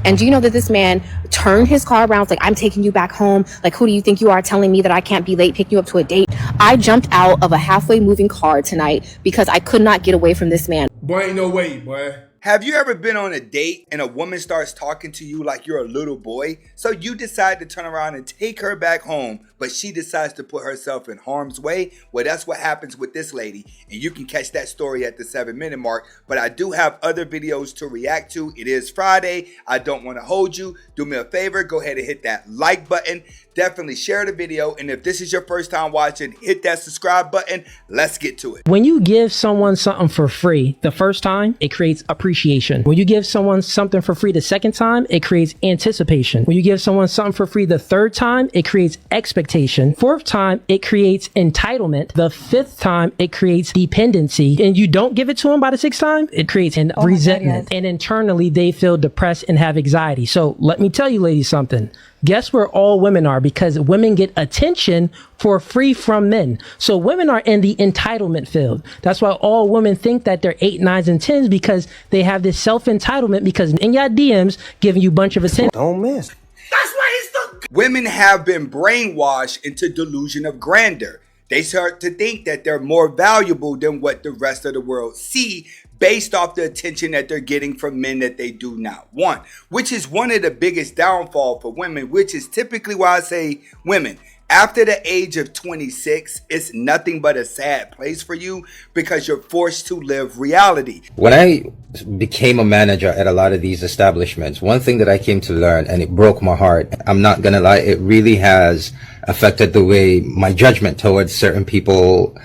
And do you know that this man turned his car around, like, I'm taking you back home. Like, who do you think you are telling me that I can't be late picking you up to a date? I jumped out of a halfway moving car tonight because I could not get away from this man. Boy, ain't no way, boy. Have you ever been on a date and a woman starts talking to you like you're a little boy? So you decide to turn around and take her back home, but she decides to put herself in harm's way? Well, that's what happens with this lady. And you can catch that story at the 7-minute mark. But I do have other videos to react to. It is Friday. I don't want to hold you. Do me a favor. Go ahead and hit that like button. Definitely share the video. And if this is your first time watching, hit that subscribe button. Let's get to it. When you give someone something for free the first time, it creates appreciation. When you give someone something for free the second time, it creates anticipation. When you give someone something for free the third time, it creates expectation. Fourth time, it creates entitlement. The fifth time, it creates dependency. And you don't give it to them by the sixth time, it creates resentment. And internally, they feel depressed and have anxiety. So let me tell you ladies something. Guess where all women are? Because women get attention for free from men. So women are in the entitlement field. That's why all women think that they're 8, 9s, and 10s, because they have this self-entitlement, because in your DMs giving you a bunch of attention. Don't miss. That's why he's the... Women have been brainwashed into delusion of grandeur. They start to think that they're more valuable than what the rest of the world see, based off the attention that they're getting from men that they do not want, which is one of the biggest downfall for women, which is typically why I say women, after the age of 26, it's nothing but a sad place for you because you're forced to live reality. When I became a manager at a lot of these establishments, one thing that I came to learn, and it broke my heart, I'm not gonna lie, it really has affected the way my judgment towards certain people.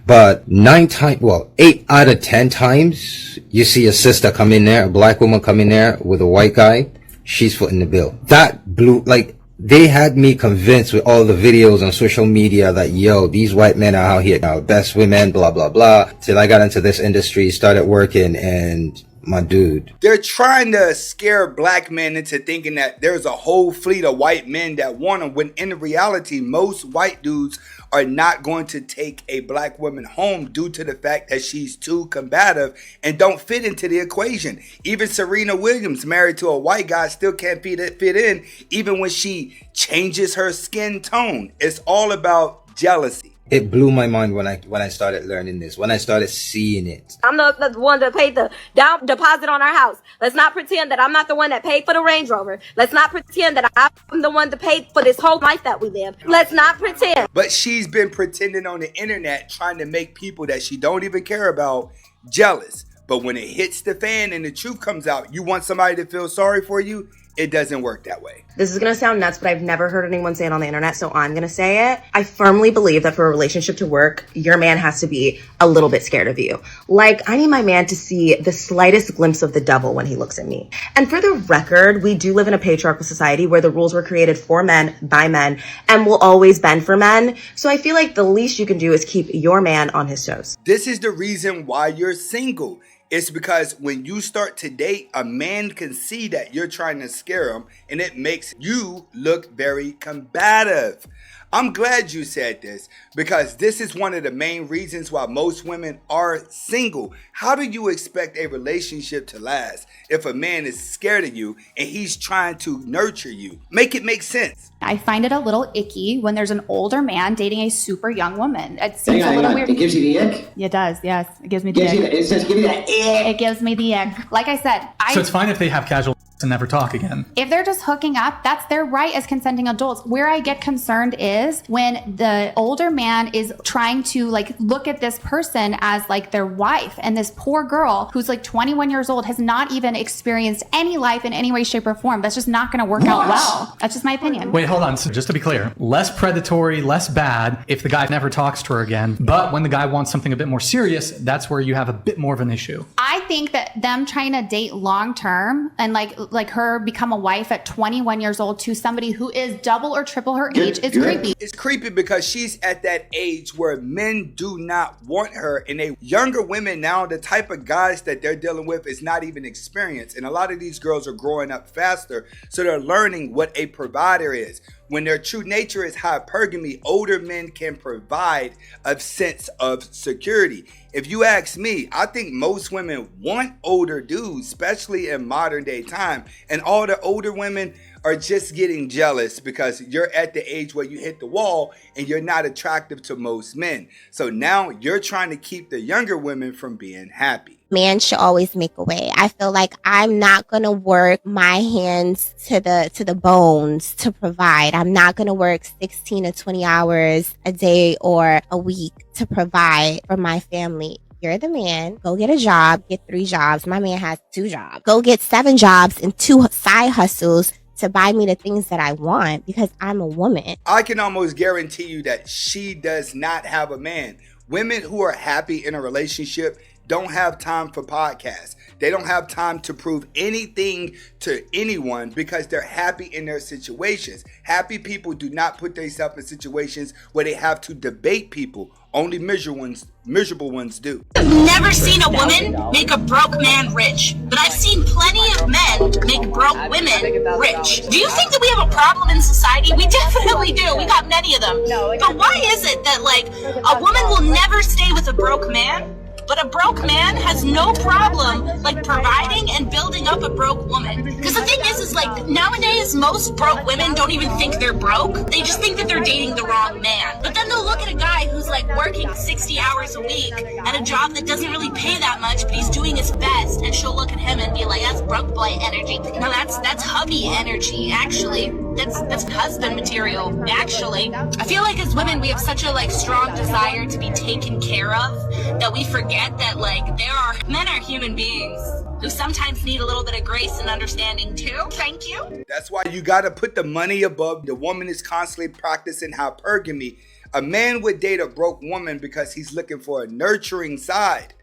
But 8 out of 10 times, you see a sister come in there, a black woman come in there with a white guy, she's footing the bill. That blew, like, they had me convinced with all the videos on social media that, yo, these white men are out here now, best women, blah, blah, blah. Till I got into this industry, started working, and my dude. They're trying to scare black men into thinking that there's a whole fleet of white men that want them, when in reality, most white dudes are not going to take a black woman home due to the fact that she's too combative and don't fit into the equation. Even Serena Williams, married to a white guy, still can't fit in, even when she changes her skin tone. It's all about jealousy. It blew my mind when I started learning this, when I started seeing it. I'm the one that paid the down deposit on our house. Let's not pretend that I'm not the one that paid for the Range Rover. Let's not pretend that I'm the one that paid for this whole life that we live. Let's not pretend. But she's been pretending on the internet, trying to make people that she don't even care about jealous. But when it hits the fan and the truth comes out, you want somebody to feel sorry for you? It doesn't work that way. This is going to sound nuts, but I've never heard anyone say it on the internet, so I'm going to say it. I firmly believe that for a relationship to work, your man has to be a little bit scared of you. Like, I need my man to see the slightest glimpse of the devil when he looks at me. And for the record, we do live in a patriarchal society where the rules were created for men, by men, and will always bend for men. So I feel like the least you can do is keep your man on his toes. This is the reason why you're single. It's because when you start to date, a man can see that you're trying to scare him, and it makes you look very combative. I'm glad you said this, because this is one of the main reasons why most women are single. How do you expect a relationship to last if a man is scared of you and he's trying to nurture you? Make it make sense. I find it a little icky when there's an older man dating a super young woman. It seems a little weird. It gives you the ick? It does, yes. It gives me the ick. It says give you that ick. It gives me the ick. Like I said, So it's fine if they have casual and never talk again. If they're just hooking up, that's their right as consenting adults. Where I get concerned is when the older man is trying to like look at this person as like their wife, and this poor girl who's like 21 years old has not even experienced any life in any way, shape, or form. That's just not going to work out well. That's just my opinion. Wait, hold on. So just to be clear, less predatory, less bad if the guy never talks to her again. But when the guy wants something a bit more serious, that's where you have a bit more of an issue. I think that them trying to date long term and like her become a wife at 21 years old to somebody who is double or triple her age is creepy. It's creepy because she's at that age where men do not want her, and they younger women now, the type of guys that they're dealing with is not even experienced, and a lot of these girls are growing up faster, so they're learning what a provider is. When their true nature is hypergamy, older men can provide a sense of security. If you ask me, I think most women want older dudes, especially in modern day time. And all the older women are just getting jealous because you're at the age where you hit the wall and you're not attractive to most men. So now you're trying to keep the younger women from being happy. Man should always make a way. I feel like I'm not going to work my hands to the bones to provide. I'm not going to work 16 to 20 hours a day or a week to provide for my family. You're the man. Go get a job, get 3 jobs. My man has 2 jobs. Go get 7 jobs and 2 side hustles to buy me the things that I want because I'm a woman. I can almost guarantee you that she does not have a man. Women who are happy in a relationship don't have time for podcasts. They don't have time to prove anything to anyone because they're happy in their situations. Happy people do not put themselves in situations where they have to debate people. Only miserable ones do. I've never seen a woman make a broke man rich, but I've seen plenty of men make broke women rich. Do you think that we have a problem in society? We definitely do. We got many of them. But why is it that like a woman will never stay with a broke man, but a broke man has no problem like providing and building up a broke woman? Because the thing is like nowadays most broke women don't even think they're broke. They just think that they're dating the wrong man. But then they'll look at a guy who's like working 60 hours a week at a job that doesn't really pay that much, but he's doing his best, and she'll look at him and be like, that's broke boy energy. No, that's hubby energy, actually. That's husband material, actually. I feel like as women we have such a like strong desire to be taken care of that we forget that like men are human beings who sometimes need a little bit of grace and understanding too. Thank you. That's why you gotta put the money above. The woman is constantly practicing hypergamy. A man would date a broke woman because he's looking for a nurturing side.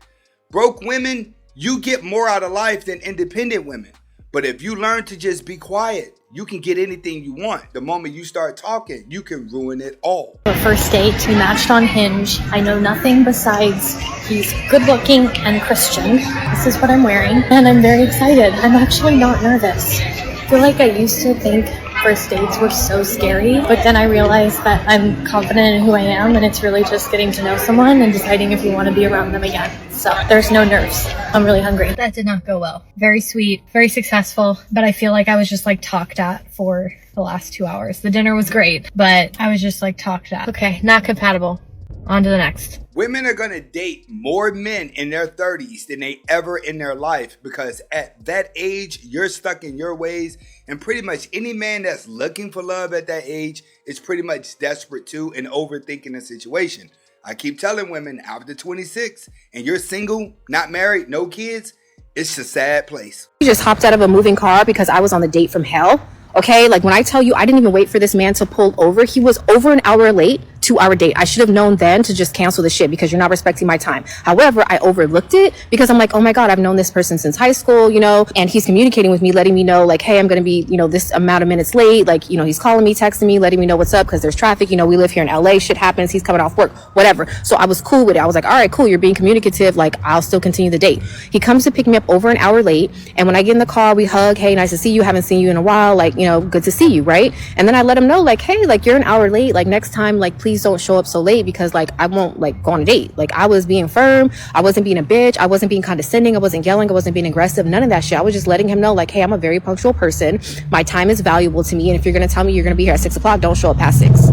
Broke women, you get more out of life than independent women. But if you learn to just be quiet, you can get anything you want. The moment you start talking, you can ruin it all. Our first date, we matched on Hinge. I know nothing besides he's good looking and Christian. This is what I'm wearing, and I'm very excited. I'm actually not nervous. I feel like I used to think first dates were so scary, but then I realized that I'm confident in who I am, and it's really just getting to know someone and deciding if you want to be around them again. So there's no nerves. I'm really hungry. That did not go well. Very sweet, very successful, but I feel like I was just like talked at for the last 2 hours. The dinner was great, but I was just like talked at. Okay, not compatible. On to the next. Women are going to date more men in their 30s than they ever in their life because at that age, you're stuck in your ways. And pretty much any man that's looking for love at that age is pretty much desperate too and overthinking the situation. I keep telling women after 26 and you're single, not married, no kids, it's a sad place. You just hopped out of a moving car because I was on the date from hell. Okay, like when I tell you I didn't even wait for this man to pull over, he was over an hour late to our date. I should have known then to just cancel the shit because you're not respecting my time. However, I overlooked it because I'm like, oh my God, I've known this person since high school, you know, and he's communicating with me, letting me know like, hey, I'm going to be, you know, this amount of minutes late. Like, you know, he's calling me, texting me, letting me know what's up because there's traffic. You know, we live here in LA, shit happens. He's coming off work, whatever. So I was cool with it. I was like, all right, cool. You're being communicative. Like, I'll still continue the date. He comes to pick me up over an hour late. And when I get in the car, we hug. Hey, nice to see you. Haven't seen you in a while. Like, you know, good to see you. Right. And then I let him know like, hey, like you're an hour late. Like next time, like, please don't show up so late because like I won't like go on a date. Like I was being firm. I wasn't being a bitch. I wasn't being condescending. I wasn't yelling. I wasn't being aggressive. None of that shit. I was just letting him know like, hey, I'm a very punctual person. My time is valuable to me. And if you're going to tell me you're going to be here at 6 o'clock, don't show up past 6.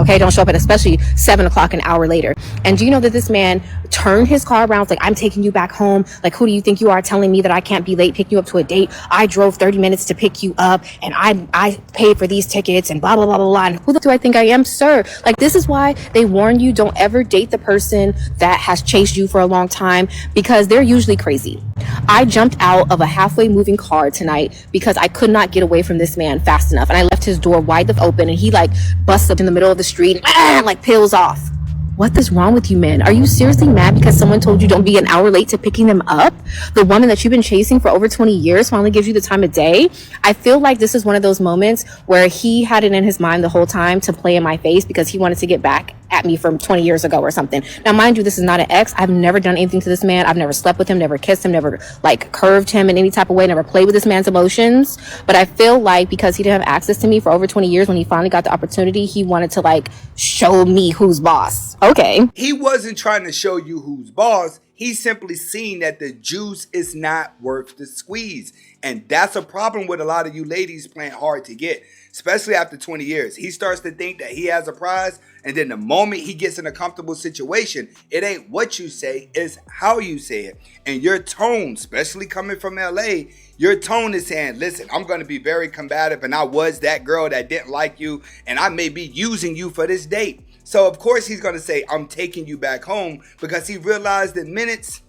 Okay, don't show up at especially 7 o'clock an hour later. And do you know that this man turned his car around? Like, I'm taking you back home. Like, who do you think you are telling me that I can't be late, picking you up to a date? I drove 30 minutes to pick you up and I paid for these tickets and blah, blah, blah, blah, blah. And who the do I think I am, sir? Like, this is why they warn you, don't ever date the person that has chased you for a long time because they're usually crazy. I jumped out of a halfway moving car tonight because I could not get away from this man fast enough. And I left his door wide open and he like busts up in the middle of the street and like peels off. What is wrong with you men? Are you seriously mad because someone told you don't be an hour late to picking them up? The woman that you've been chasing for over 20 years finally gives you the time of day. I feel like this is one of those moments where he had it in his mind the whole time to play in my face because he wanted to get back at me from 20 years ago or something. Now, mind you, this is not an ex. I've never done anything to this man. I've never slept with him, never kissed him, never like curved him in any type of way, never played with this man's emotions. But I feel like because he didn't have access to me for over 20 years, when he finally got the opportunity, he wanted to like show me who's boss. Okay. He wasn't trying to show you who's boss. He's simply seen that the juice is not worth the squeeze. And that's a problem with a lot of you ladies playing hard to get, especially after 20 years. He starts to think that he has a prize, and then the moment he gets in a comfortable situation, it ain't what you say, it's how you say it. And your tone, especially coming from LA, your tone is saying, listen, I'm going to be very combative, and I was that girl that didn't like you, and I may be using you for this date. So, of course, he's going to say, I'm taking you back home, because he realized in minutes,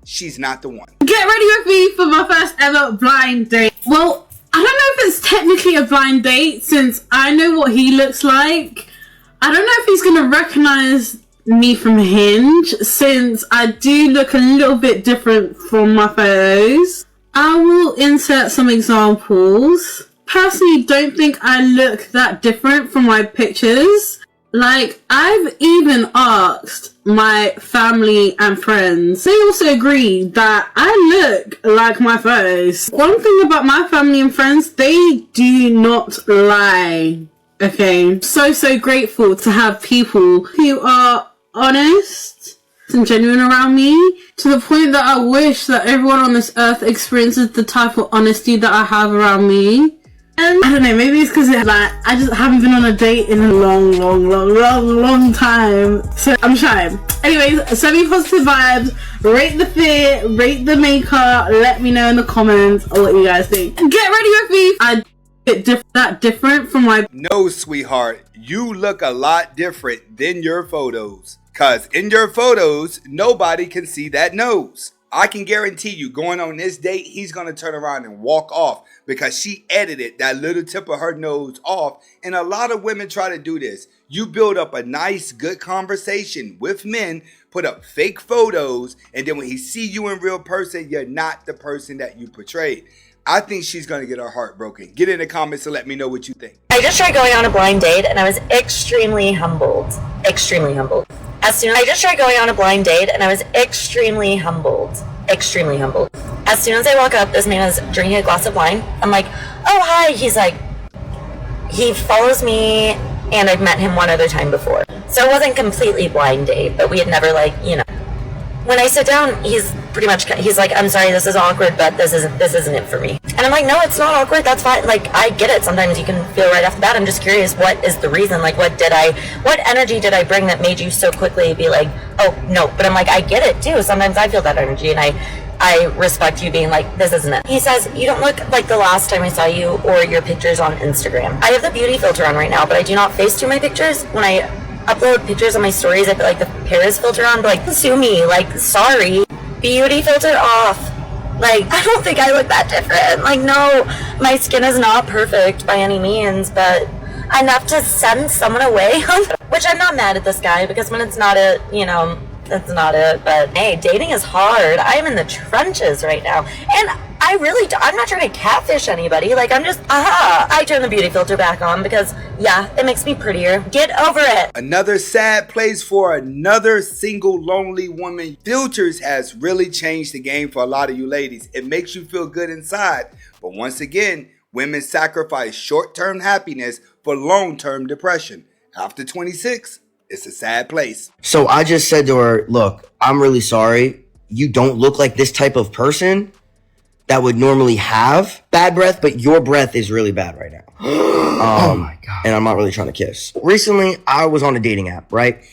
she's not the one. Get ready with me for my first ever blind date. Well, I don't know if it's technically a blind date, since I know what he looks like. I don't know if he's going to recognize me from Hinge, since I do look a little bit different from my photos. I will insert some examples. Personally, don't think I look that different from my pictures. Like, I've even asked my family and friends. They also agree that I look like my photos. One thing about my family and friends, they do not lie. Okay? So grateful to have people who are honest and genuine around me, to the point that I wish that everyone on this earth experiences the type of honesty that I have around me. And I don't know, maybe it's because I just haven't been on a date in a long time. So I'm shy. Anyways, send me positive vibes, rate the fit, rate the makeup, let me know in the comments what you guys think. Get ready with me. I get that different from my... No, sweetheart, you look a lot different than your photos. Cause in your photos, nobody can see that nose. I can guarantee you, going on this date, he's going to turn around and walk off because she edited that little tip of her nose off. And a lot of women try to do this. You build up a nice, good conversation with men, put up fake photos, and then when he see you in real person, you're not the person that you portrayed. I think she's going to get her heart broken. Get in the comments and let me know what you think. I just tried going on a blind date and I was extremely humbled. Extremely humbled. As soon as I walk up, this man is drinking a glass of wine. I'm like, oh, hi. He's like, he follows me, and I've met him one other time before. So it wasn't completely blind date, but we had never, like, you know. When I sit down, he's like, I'm sorry, this is awkward, but this isn't it for me. And I'm like, no, it's not awkward, that's fine. Like, I get it. Sometimes you can feel right off the bat. I'm just curious, what is the reason? Like, what energy did I bring that made you so quickly be like, oh, no. But I'm like, I get it, too. Sometimes I feel that energy, and I respect you being like, this isn't it. He says, you don't look like the last time I saw you or your pictures on Instagram. I have the beauty filter on right now, but I do not Facetune my pictures. When I upload pictures on my stories, I put like the Paris filter on, but like, sue me, like, sorry, beauty filter off. Like, I don't think I look that different. Like, no, my skin is not perfect by any means, but enough to send someone away. Which I'm not mad at this guy, because when it's not it, you know, that's not it. But hey, dating is hard. I am in the trenches right now, and I'm not trying to catfish anybody. Like, I'm just, I turn the beauty filter back on because, yeah, it makes me prettier. Get over it. Another sad place for another single lonely woman. Filters has really changed the game for a lot of you ladies. It makes you feel good inside. But once again, women sacrifice short-term happiness for long-term depression. After 26, it's a sad place. So I just said to her, look, I'm really sorry. You don't look like this type of person that would normally have bad breath, but your breath is really bad right now. Oh my God. And I'm not really trying to kiss. Recently, I was on a dating app, right?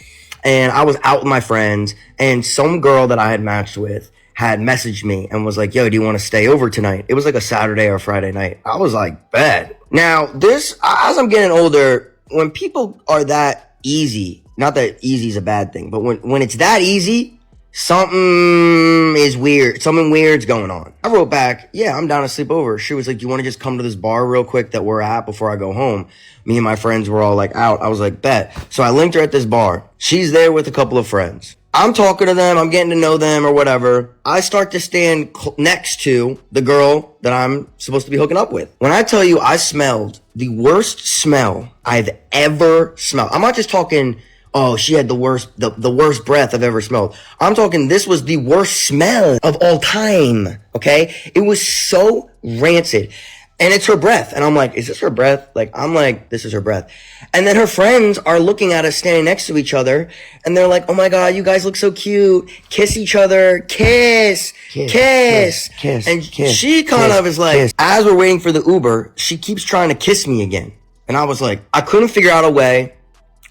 And I was out with my friends, and some girl that I had matched with had messaged me and was like, yo, do you want to stay over tonight? It was like a Saturday or Friday night. I was like, bet. Now, this, as I'm getting older, when people are that easy, not that easy is a bad thing, but when it's that easy, something is weird. Something weird's going on. I wrote back, yeah, I'm down to sleep over. She was like, you want to just come to this bar real quick that we're at before I go home? Me and my friends were all like out. I was like, bet. So I linked her at this bar. She's there with a couple of friends. I'm talking to them. I'm getting to know them or whatever. I start to stand next to the girl that I'm supposed to be hooking up with. When I tell you I smelled the worst smell I've ever smelled. I'm not just talking oh, she had the worst breath I've ever smelled. I'm talking, this was the worst smell of all time. Okay. It was so rancid. And it's her breath. And I'm like, is this her breath? I'm like, this is her breath. And then her friends are looking at us standing next to each other. And they're like, oh my God, you guys look so cute. Kiss each other. Kiss. And she kind of is like, as we're waiting for the Uber, she keeps trying to kiss me again. And I was like, I couldn't figure out a way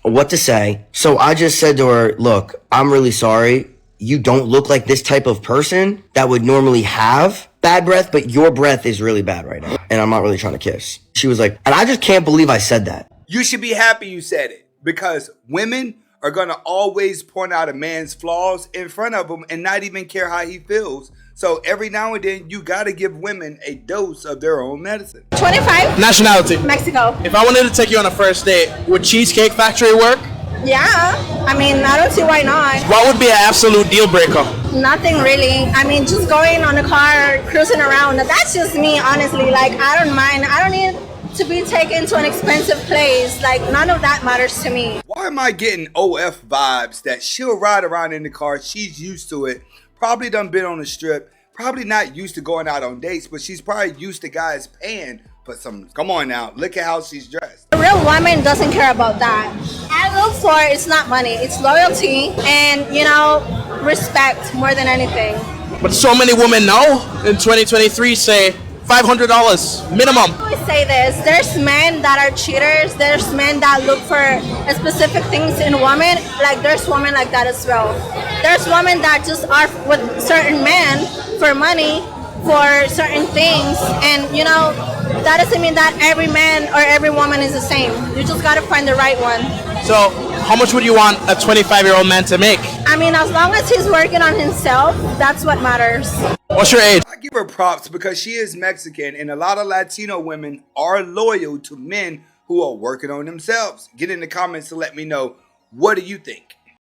what to say. So I just said to her, look, I'm really sorry. You don't look like this type of person that would normally have bad breath, but your breath is really bad right now. And I'm not really trying to kiss. She was like, and I just can't believe I said that. You should be happy you said it, because women are going to always point out a man's flaws in front of him and not even care how he feels. So every now and then, you got to give women a dose of their own medicine. 25. Nationality. Mexico. If I wanted to take you on a first date, would Cheesecake Factory work? Yeah. I mean, I don't see why not. What would be an absolute deal breaker? Nothing really. I mean, just going on a car, cruising around. That's just me, honestly. I don't mind. I don't need to be taken to an expensive place. None of that matters to me. Why am I getting OF vibes that she'll ride around in the car? She's used to it. Probably done been on the strip. Probably not used to going out on dates, but she's probably used to guys paying for some. Come on now. Look at how she's dressed. A real woman doesn't care about that. I look for, it's not money. It's loyalty and, respect more than anything. But so many women now in 2023 say $500 minimum. I always say this, there's men that are cheaters, there's men that look for specific things in women, there's women like that as well. There's women that just are with certain men for money, for certain things, and that doesn't mean that every man or every woman is the same. You just gotta find the right one. So how much would you want a 25-year-old man to make? I mean, as long as he's working on himself, that's what matters. What's your age? I give her props because she is Mexican, and a lot of Latino women are loyal to men who are working on themselves. Get in the comments to let me know, what do you think?